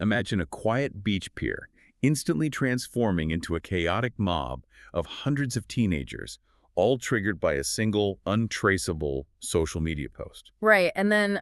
Imagine a quiet beach pier instantly transforming into a chaotic mob of hundreds of teenagers, all triggered by a single, untraceable social media post. Right, and then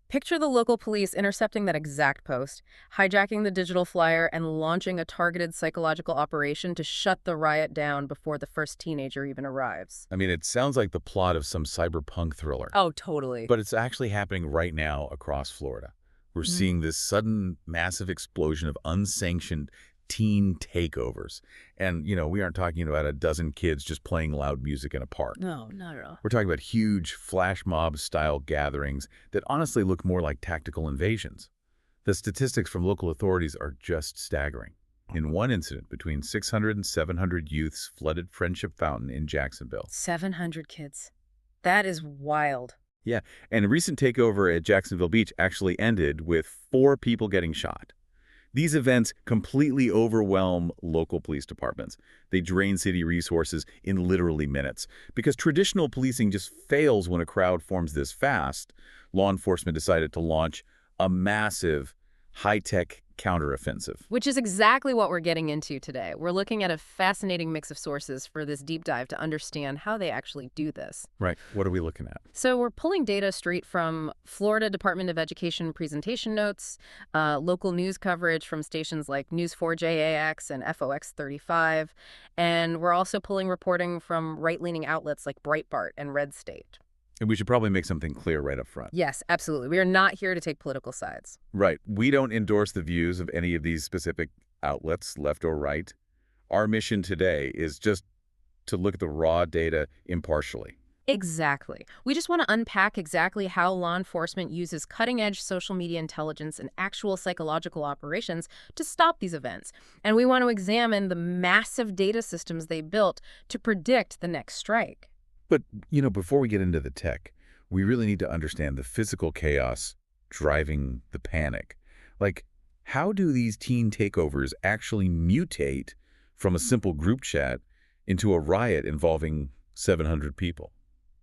picture the local police intercepting that exact post, hijacking the digital flyer, and launching a targeted psychological operation to shut the riot down before the first teenager even arrives. I mean, it sounds like the plot of some cyberpunk thriller, Oh, totally. but it's actually happening right now across Florida. We're seeing this sudden, massive explosion of unsanctioned teen takeovers. And, we aren't talking about a dozen kids just playing loud music in a park. No, not at all. We're talking about huge flash mob-style gatherings that honestly look more like tactical invasions. The statistics from local authorities are just staggering. In one incident, between 600 and 700 youths flooded Friendship Fountain in Jacksonville. 700 kids. That is wild. Yeah, and a recent takeover at Jacksonville Beach actually ended with 4 people getting shot. These events completely overwhelm local police departments. They drain city resources in literally minutes. Because traditional policing just fails when a crowd forms this fast, law enforcement decided to launch a massive, high-tech counteroffensive. Which is exactly what we're getting into today. We're looking at a fascinating mix of sources for this deep dive to understand how they actually do this. Right. What are we looking at? So we're pulling data straight from Florida Department of Education presentation notes, local news coverage from stations like News4JAX and FOX35, and we're also pulling reporting from right-leaning outlets like Breitbart and Red State. And we should probably make something clear right up front. Yes, absolutely. We are not here to take political sides. Right. We don't endorse the views of any of these specific outlets, left or right. Our mission today is just to look at the raw data impartially. Exactly. We just want to unpack exactly how law enforcement uses cutting-edge social media intelligence and actual psychological operations to stop these events. And we want to examine the massive data systems they built to predict the next strike. But, before we get into the tech, we really need to understand the physical chaos driving the panic. Like, how do these teen takeovers actually mutate from a simple group chat into a riot involving 700 people?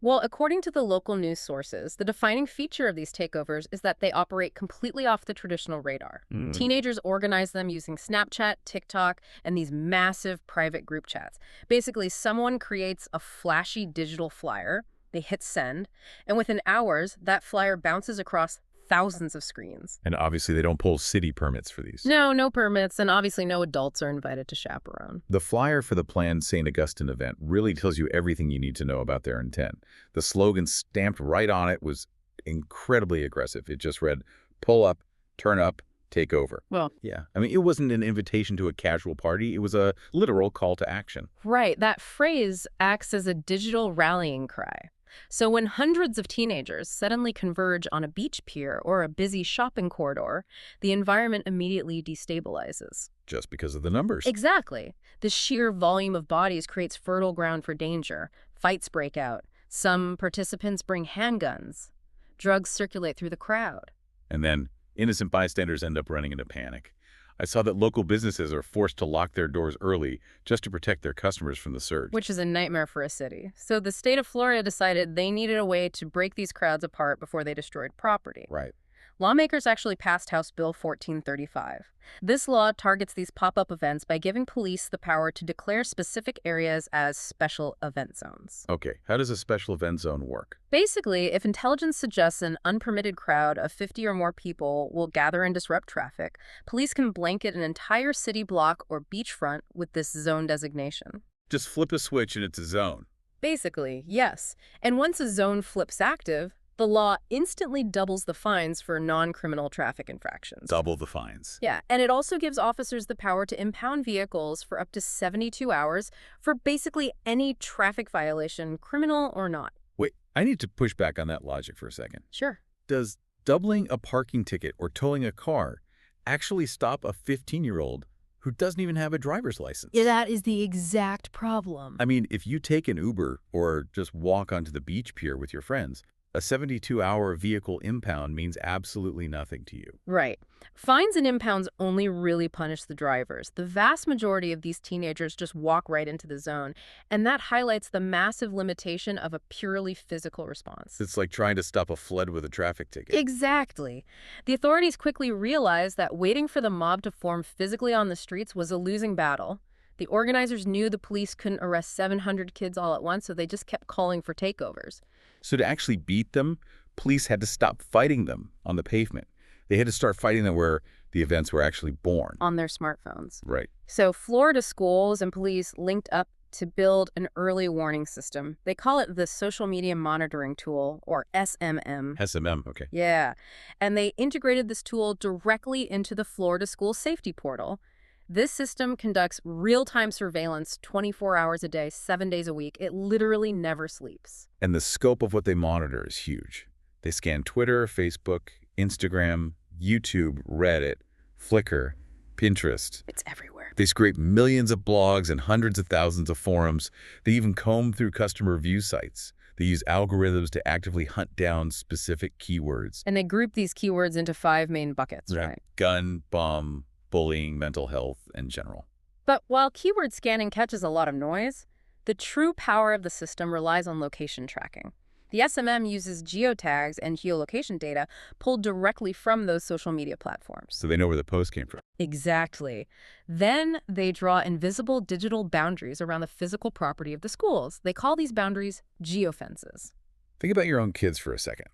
Well, according to the local news sources, the defining feature of these takeovers is that they operate completely off the traditional radar. Teenagers organize them using Snapchat, TikTok, and these massive private group chats. Basically, someone creates a flashy digital flyer, they hit send, and within hours, that flyer bounces across thousands of screens. And obviously they don't pull city permits for these. No permits, and obviously no adults are invited to chaperone. The flyer for the planned St. Augustine event really tells you everything you need to know about their intent. The slogan stamped right on it was incredibly aggressive. It just read, pull up, turn up, take over. Well, yeah. I mean, it wasn't an invitation to a casual party. It was a literal call to action. right. That phrase acts as a digital rallying cry. So when hundreds of teenagers suddenly converge on a beach pier or a busy shopping corridor, the environment immediately destabilizes. Just because of the numbers. Exactly. The sheer volume of bodies creates fertile ground for danger. Fights break out. Some participants bring handguns. Drugs circulate through the crowd. And then innocent bystanders end up running into panic. I saw that local businesses are forced to lock their doors early just to protect their customers from the surge. Which is a nightmare for a city. So the state of Florida decided they needed a way to break these crowds apart before they destroyed property. Right. Lawmakers actually passed House Bill 1435. This law targets these pop-up events by giving police the power to declare specific areas as special event zones. Okay, how does a special event zone work? Basically, if intelligence suggests an unpermitted crowd of 50 or more people will gather and disrupt traffic, police can blanket an entire city block or beachfront with this zone designation. Just flip a switch and it's a zone. Basically, yes. And once a zone flips active, the law instantly doubles the fines for non-criminal traffic infractions. Double the fines. Yeah, and it also gives officers the power to impound vehicles for up to 72 hours for basically any traffic violation, criminal or not. Wait, I need to push back on that logic for a second. Sure. Does doubling a parking ticket or towing a car actually stop a 15-year-old who doesn't even have a driver's license? Yeah, that is the exact problem. I mean, if you take an Uber or just walk onto the beach pier with your friends, a 72-hour vehicle impound means absolutely nothing to you. Right. Fines and impounds only really punish the drivers. The vast majority of these teenagers just walk right into the zone, and that highlights the massive limitation of a purely physical response. It's like trying to stop a flood with a traffic ticket. Exactly. The authorities quickly realized that waiting for the mob to form physically on the streets was a losing battle. The organizers knew the police couldn't arrest 700 kids all at once, so they just kept calling for takeovers. So to actually beat them, police had to stop fighting them on the pavement. They had to start fighting them where the events were actually born. On their smartphones. Right. So Florida schools and police linked up to build an early warning system. They call it the Social Media Monitoring Tool, or SMM. SMM, okay. Yeah. And they integrated this tool directly into the Florida School Safety Portal. This system conducts real-time surveillance 24 hours a day, 7 days a week. It literally never sleeps. And the scope of what they monitor is huge. They scan Twitter, Facebook, Instagram, YouTube, Reddit, Flickr, Pinterest. It's everywhere. They scrape millions of blogs and hundreds of thousands of forums. They even comb through customer review sites. They use algorithms to actively hunt down specific keywords. And they group these keywords into 5 main buckets, right? Gun, bomb, bullying, mental health, and general. But while keyword scanning catches a lot of noise, the true power of the system relies on location tracking. The SMM uses geotags and geolocation data pulled directly from those social media platforms. So they know where the post came from. Exactly. Then they draw invisible digital boundaries around the physical property of the schools. They call these boundaries geofences. Think about your own kids for a second.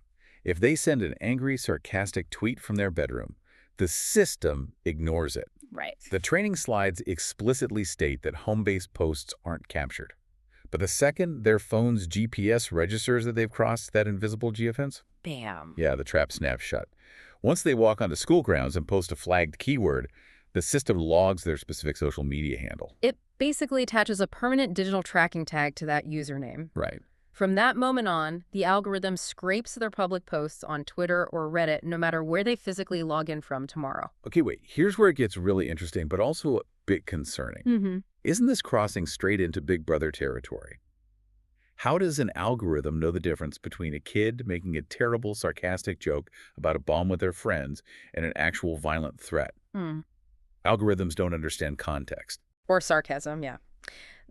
If they send an angry, sarcastic tweet from their bedroom, the system ignores it. Right. The training slides explicitly state that home-based posts aren't captured. But the second their phone's GPS registers that they've crossed that invisible geofence, Bam. yeah, the trap snaps shut. Once they walk onto school grounds and post a flagged keyword, the system logs their specific social media handle. It basically attaches a permanent digital tracking tag to that username. Right. From that moment on, the algorithm scrapes their public posts on Twitter or Reddit no matter where they physically log in from tomorrow. Okay, wait. Here's where it gets really interesting, but also a bit concerning. Isn't this crossing straight into Big Brother territory? How does an algorithm know the difference between a kid making a terrible, sarcastic joke about a bomb with their friends and an actual violent threat? Algorithms don't understand context. Or sarcasm, yeah.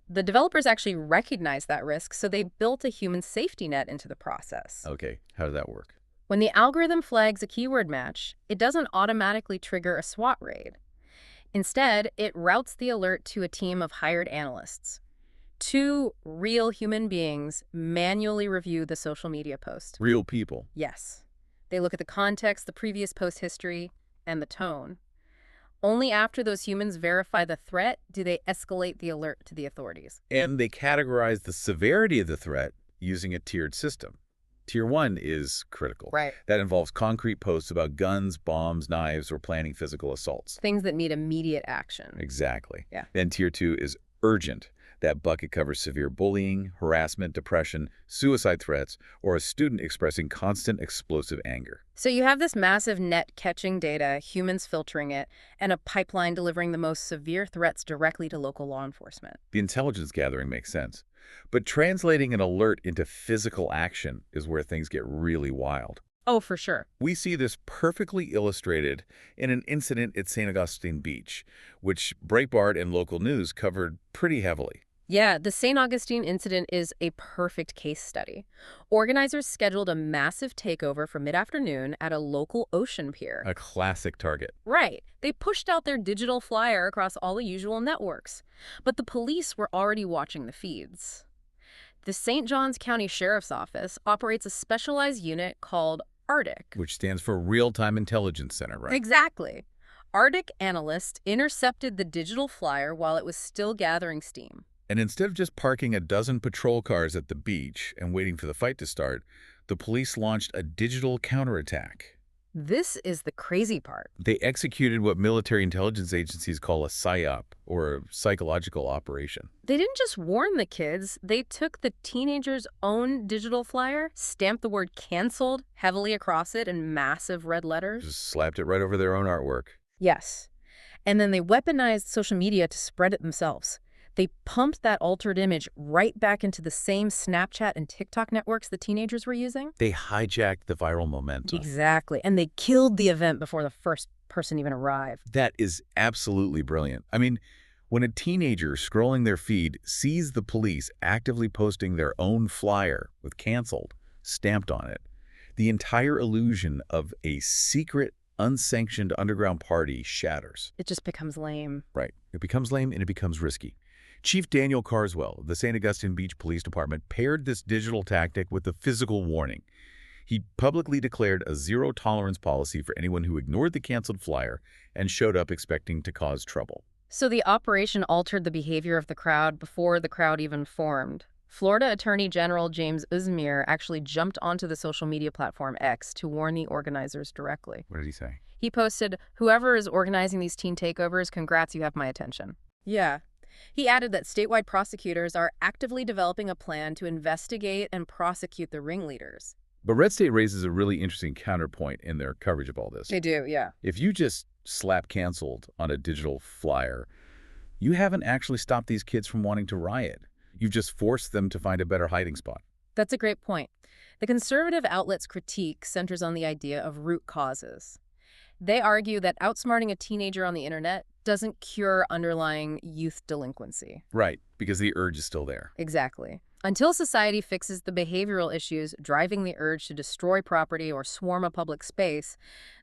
The developers actually recognized that risk, so they built a human safety net into the process. Okay, how does that work? When the algorithm flags a keyword match, it doesn't automatically trigger a SWAT raid. Instead, it routes the alert to a team of hired analysts. 2 real human beings manually review the social media post. Real people. Yes. They look at the context, the previous post history, and the tone. Only after those humans verify the threat do they escalate the alert to the authorities. And they categorize the severity of the threat using a tiered system. Tier 1 is critical. Right. That involves concrete posts about guns, bombs, knives, or planning physical assaults. Things that need immediate action. Exactly. Yeah. Then Tier 2 is urgent. That bucket covers severe bullying, harassment, depression, suicide threats, or a student expressing constant explosive anger. So you have this massive net catching data, humans filtering it, and a pipeline delivering the most severe threats directly to local law enforcement. The intelligence gathering makes sense. But translating an alert into physical action is where things get really wild. Oh, for sure. We see this perfectly illustrated in an incident at St. Augustine Beach, which Breitbart and local news covered pretty heavily. Yeah, the St. Augustine incident is a perfect case study. Organizers scheduled a massive takeover for mid-afternoon at a local ocean pier. A classic target. Right. They pushed out their digital flyer across all the usual networks. But the police were already watching the feeds. The St. Johns County Sheriff's Office operates a specialized unit called ARDIC. Which stands for Real-Time Intelligence Center, right? Exactly. ARDIC analysts intercepted the digital flyer while it was still gathering steam. And instead of just parking a dozen patrol cars at the beach and waiting for the fight to start, the police launched a digital counterattack. This is the crazy part. They executed what military intelligence agencies call a PSYOP, or a psychological operation. They didn't just warn the kids. They took the teenagers' own digital flyer, stamped the word canceled heavily across it in massive red letters. Just slapped it right over their own artwork. Yes. And then they weaponized social media to spread it themselves. They pumped that altered image right back into the same Snapchat and TikTok networks the teenagers were using. They hijacked the viral momentum. Exactly. And they killed the event before the first person even arrived. That is absolutely brilliant. I mean, when a teenager scrolling their feed sees the police actively posting their own flyer with "canceled" stamped on it, the entire illusion of a secret, unsanctioned underground party shatters. It just becomes lame. Right. It becomes lame and it becomes risky. Chief Daniel Carswell of the St. Augustine Beach Police Department paired this digital tactic with a physical warning. He publicly declared a zero-tolerance policy for anyone who ignored the canceled flyer and showed up expecting to cause trouble. So the operation altered the behavior of the crowd before the crowd even formed. Florida Attorney General James Uzmir actually jumped onto the social media platform X to warn the organizers directly. What did he say? He posted, "Whoever is organizing these teen takeovers, congrats, you have my attention." Yeah. He added that statewide prosecutors are actively developing a plan to investigate and prosecute the ringleaders. But Red State raises a really interesting counterpoint in their coverage of all this. They do, yeah. If you just slap "canceled" on a digital flyer, you haven't actually stopped these kids from wanting to riot. You've just forced them to find a better hiding spot. That's a great point. The conservative outlet's critique centers on the idea of root causes. They argue that outsmarting a teenager on the internet doesn't cure underlying youth delinquency. Right, because the urge is still there. Exactly. Until society fixes the behavioral issues driving the urge to destroy property or swarm a public space,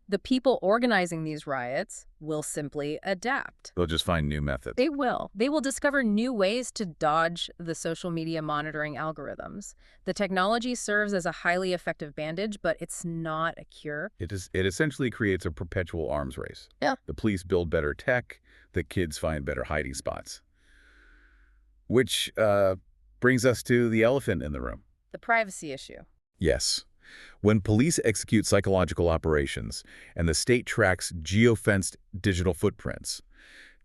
the people organizing these riots will simply adapt. They'll just find new methods. They will. They will discover new ways to dodge the social media monitoring algorithms. The technology serves as a highly effective bandage, but it's not a cure. It essentially creates a perpetual arms race. Yeah. The police build better tech, the kids find better hiding spots. Which brings us to the elephant in the room. The privacy issue. Yes. When police execute psychological operations and the state tracks geofenced digital footprints,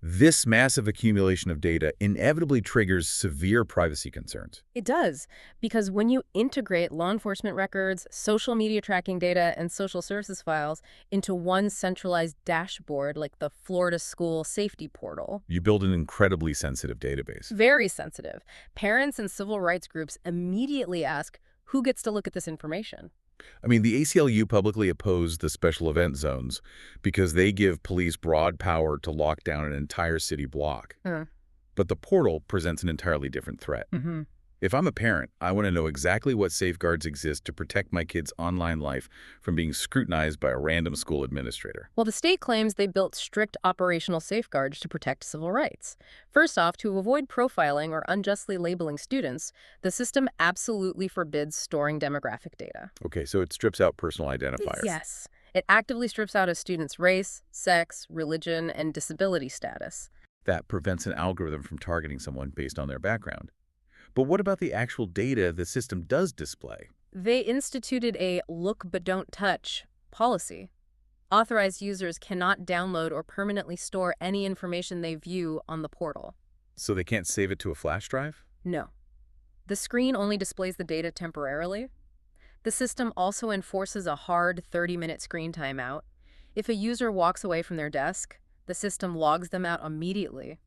this massive accumulation of data inevitably triggers severe privacy concerns. It does, because when you integrate law enforcement records, social media tracking data, and social services files into one centralized dashboard like the Florida School Safety Portal, You build an incredibly sensitive database. very sensitive. Parents and civil rights groups immediately ask, who gets to look at this information? I mean, the ACLU publicly opposed the special event zones because they give police broad power to lock down an entire city block. But the portal presents an entirely different threat. If I'm a parent, I want to know exactly what safeguards exist to protect my kid's online life from being scrutinized by a random school administrator. Well, the state claims they built strict operational safeguards to protect civil rights. First off, to avoid profiling or unjustly labeling students, the system absolutely forbids storing demographic data. Okay, so it strips out personal identifiers. Yes. It actively strips out a student's race, sex, religion, and disability status. That prevents an algorithm from targeting someone based on their background. But what about the actual data the system does display? They instituted a look but don't touch policy. Authorized users cannot download or permanently store any information they view on the portal. So they can't save it to a flash drive? No. The screen only displays the data temporarily. The system also enforces a hard 30-minute screen timeout. If a user walks away from their desk, the system logs them out immediately.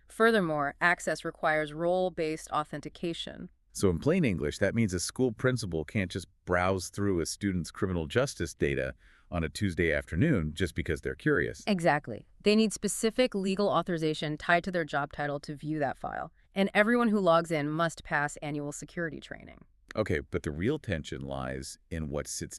Furthermore, access requires role-based authentication. So in plain English, that means a school principal can't just browse through a student's criminal justice data on a Tuesday afternoon just because they're curious. Exactly. They need specific legal authorization tied to their job title to view that file. And everyone who logs in must pass annual security training. Okay, but the real tension lies in what sits